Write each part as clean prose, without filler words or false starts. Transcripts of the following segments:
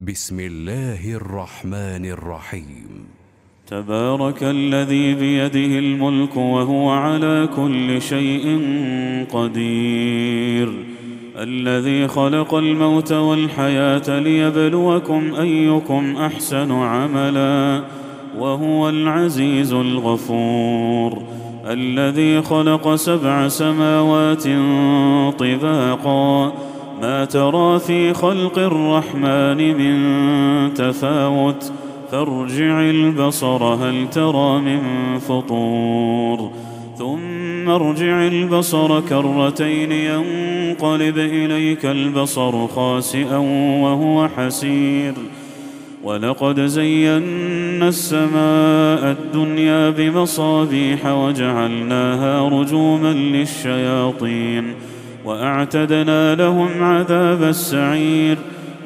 بسم الله الرحمن الرحيم. تبارك الذي بيده الملك وهو على كل شيء قدير، الذي خلق الموت والحياة ليبلوكم أيكم أحسن عملا وهو العزيز الغفور، الذي خلق 7 سماوات طباقا ما ترى في خلق الرحمن من تفاوت فارجع البصر هل ترى من فطور ثم ارجع البصر كرتين ينقلب إليك البصر خاسئا وهو حسير، ولقد زينا السماء الدنيا بمصابيح وجعلناها رجوما للشياطين وأعتدنا لهم عذاب السعير،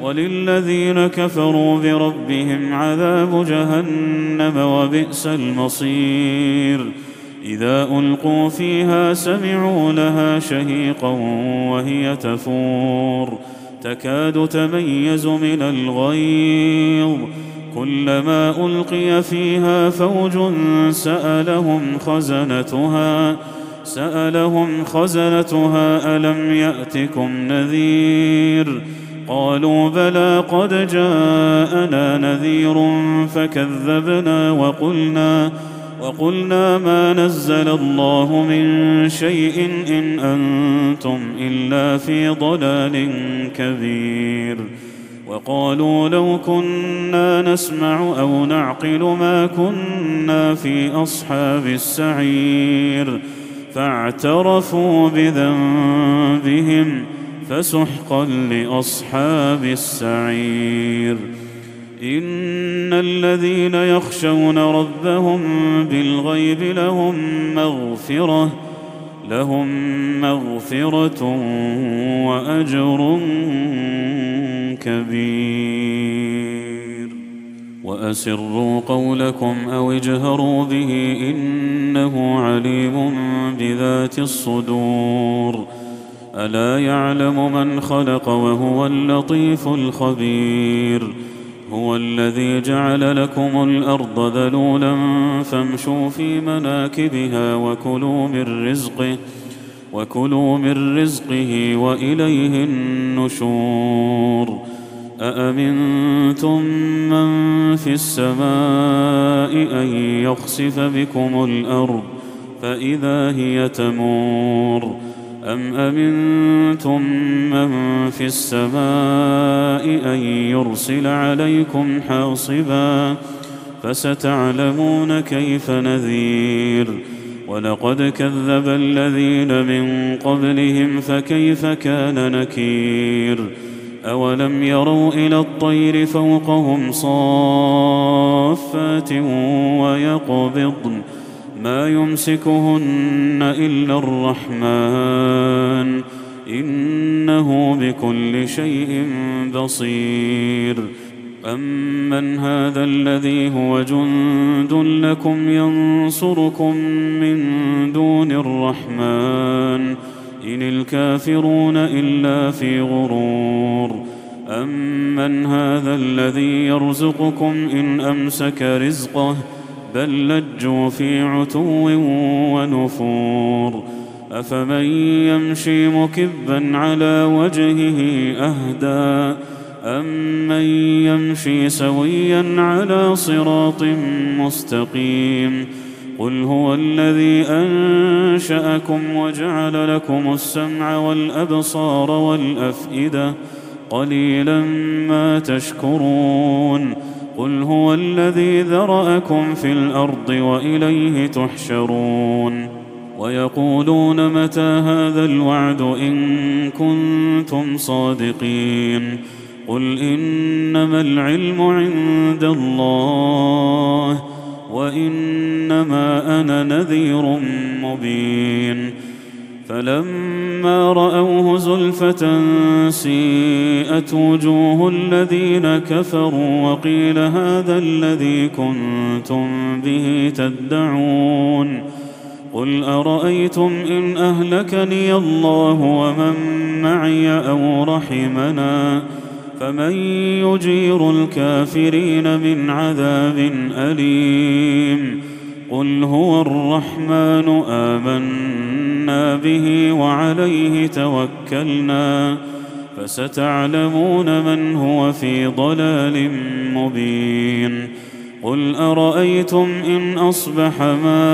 وللذين كفروا بربهم عذاب جهنم وبئس المصير. إذا ألقوا فيها سمعوا لها شهيقا وهي تفور تكاد تميز من الغيظ، كلما ألقي فيها فوج سألهم خزنتها ألم يأتكم نذير؟ قالوا بلى قد جاءنا نذير فكذبنا وقلنا ما نزل الله من شيء إن أنتم إلا في ضلال كبير. وقالوا لو كنا نسمع أو نعقل ما كنا في أصحاب السعير، فاعترفوا بذنبهم فسحقا لأصحاب السعير. إن الذين يخشون ربهم بالغيب لهم مغفرة وأجر كبير. وأسروا قولكم أو اجهروا به إنه عليم بذات الصدور. ألا يعلم من خلق وهو اللطيف الخبير. هو الذي جعل لكم الأرض ذلولا فامشوا في مناكبها وكلوا من رزقه وإليه النشور. أأمنتم من في السماء أن يخسف بكم الأرض فإذا هي تمور، أم أمنتم من في السماء أن يرسل عليكم حاصبا فستعلمون كيف نذير. ولقد كذب الذين من قبلهم فكيف كان نكير. أولم يروا إلى الطير فوقهم صافات ويقبضن ما يمسكهن إلا الرحمن إنه بكل شيء بصير. أمن هذا الذي هو جند لكم ينصركم من دون الرحمن إن الكافرون إلا في غرور. أمن هذا الذي يرزقكم إن أمسك رزقه بل لجوا في عتو ونفور. أفمن يمشي مكبا على وجهه أهدى أمن يمشي سويا على صراط مستقيم. قل هو الذي أنشأكم وجعل لكم السمع والأبصار والأفئدة قليلا ما تشكرون. قل هو الذي ذرأكم في الأرض وإليه تحشرون. ويقولون متى هذا الوعد إن كنتم صادقين. قل إنما العلم عند الله وإنما أنا نذير مبين. فلما رأوه زلفة سيئت وجوه الذين كفروا وقيل هذا الذي كنتم به تدعون. قل أرأيتم إن أهلكني الله ومن معي أو رحمنا فمن يجير الكافرين من عذاب أليم قل هو الرحمن آمنا به وعليه توكلنا فستعلمون من هو في ضلال مبين قل أرأيتم إن أصبح ماؤكم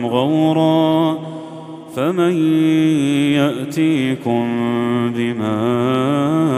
غورا فمن يأتيكم بماء